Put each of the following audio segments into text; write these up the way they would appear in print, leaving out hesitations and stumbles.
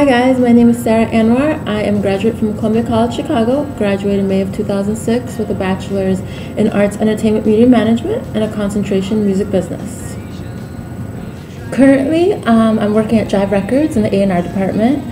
guys, my name is Sara Anwar. I am a graduate from Columbia College Chicago, graduated in May of 2006 with a bachelor's in Arts, Entertainment, Media Management and a concentration in music business. Currently, I'm working at Jive Records in the A&R department.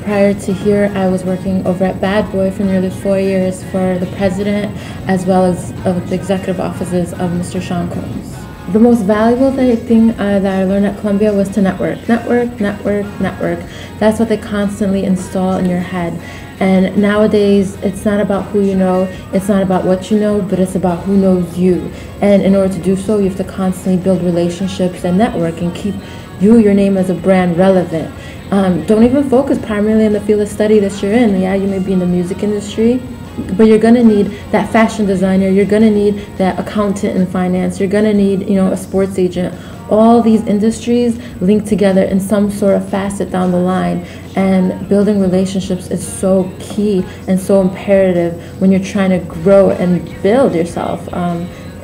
Prior to here, I was working over at Bad Boy for nearly 4 years for the president as well as the executive offices of Mr. Sean Combs. The most valuable thing that I learned at Columbia was to network. Network. That's what they constantly install in your head. And nowadays, it's not about who you know, it's not about what you know, but it's about who knows you. And in order to do so, you have to constantly build relationships and network and keep your name as a brand relevant. Don't even focus primarily in the field of study that you're in. Yeah, you may be in the music industry, but you're gonna need that fashion designer, you're gonna need that accountant in finance, you're gonna need, a sports agent. All these industries link together in some sort of facet down the line, and building relationships is so key and so imperative when you're trying to grow and build yourself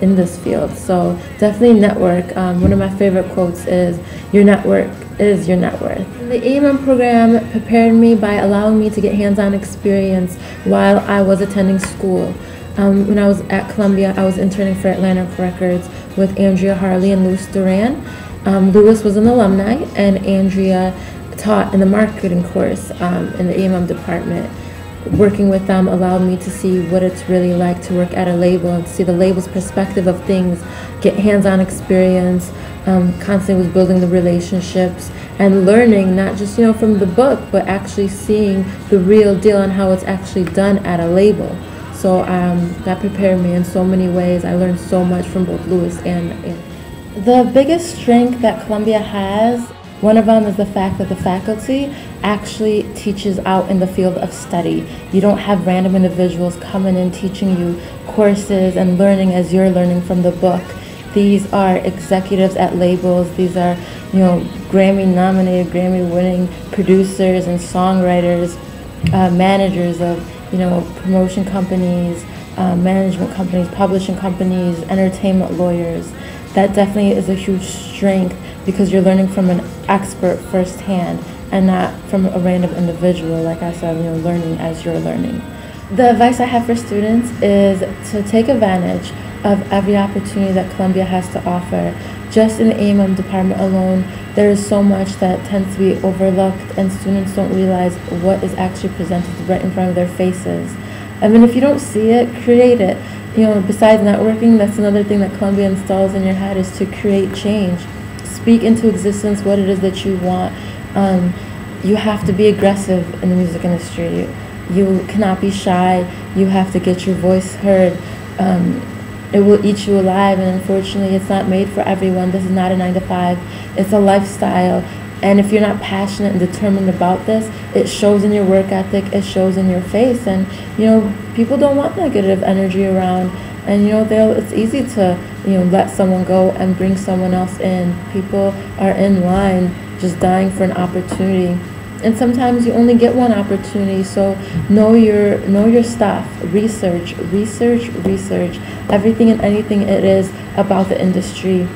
in this field. So definitely network. One of my favorite quotes is, "Your network is your net worth." The A&M program prepared me by allowing me to get hands-on experience while I was attending school. When I was at Columbia, I was interning for Atlantic Records with Andrea Harley and Louis Duran. Louis was an alumni, and Andrea taught in the marketing course in the A&M department. Working with them allowed me to see what it's really like to work at a label and see the label's perspective of things, get hands-on experience, constantly was building the relationships and learning not just from the book, but actually seeing the real deal and how it's actually done at a label. So that prepared me in so many ways. I learned so much from both Louis and the biggest strength that Columbia has. One of them is the fact that the faculty actually teaches out in the field of study. You don't have random individuals coming in teaching you courses and learning as you're learning from the book. These are executives at labels. These are, Grammy-nominated, Grammy-winning producers and songwriters, managers of, promotion companies, management companies, publishing companies, entertainment lawyers. That definitely is a huge strength because you're learning from an expert firsthand and not from a random individual, like I said, learning as you're learning. The advice I have for students is to take advantage of every opportunity that Columbia has to offer. Just in the A&M department alone, there is so much that tends to be overlooked, and students don't realize what is actually presented right in front of their faces. I mean, if you don't see it, create it. Besides networking, that's another thing that Columbia installs in your head, is to create change. Speak into existence what it is that you want. You have to be aggressive in the music industry. You cannot be shy. You have to get your voice heard. It will eat you alive, and unfortunately it's not made for everyone. This is not a 9-to-5. It's a lifestyle, and if you're not passionate and determined about this, it shows in your work ethic, it shows in your face. And people don't want negative energy around, and it's easy to let someone go and bring someone else in. People are in line just dying for an opportunity, and sometimes you only get one opportunity. So know your stuff. Research everything and anything it is about the industry.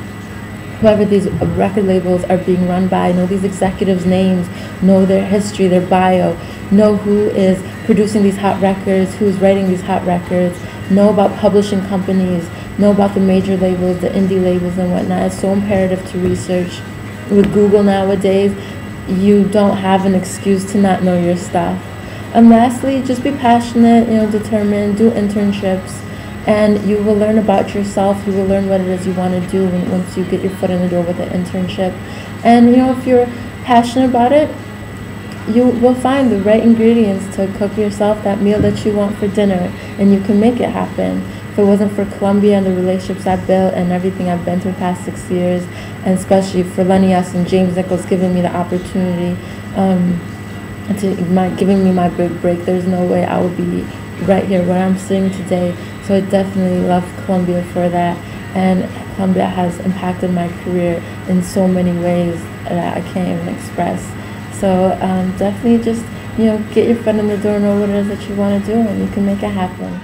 Whoever these record labels are being run by, know these executives' names, know their history, their bio, know who is producing these hot records, who's writing these hot records, know about publishing companies, know about the major labels, the indie labels and whatnot. It's so imperative to research. With Google nowadays, you don't have an excuse to not know your stuff. And lastly, just be passionate, determined, do internships, and you will learn about yourself. You will learn what it is you want to do once you get your foot in the door with an internship. And if you're passionate about it, you will find the right ingredients to cook yourself that meal that you want for dinner, and you can make it happen. If it wasn't for Columbia and the relationships I've built and everything I've been through the past 6 years, and especially for Lenny S. and James Nichols giving me the opportunity, giving me my big break, there's no way I would be right here where I'm sitting today. So I definitely love Columbia for that, and Columbia has impacted my career in so many ways that I can't even express. So definitely just get your foot in the door, know what it is that you want to do, and you can make it happen.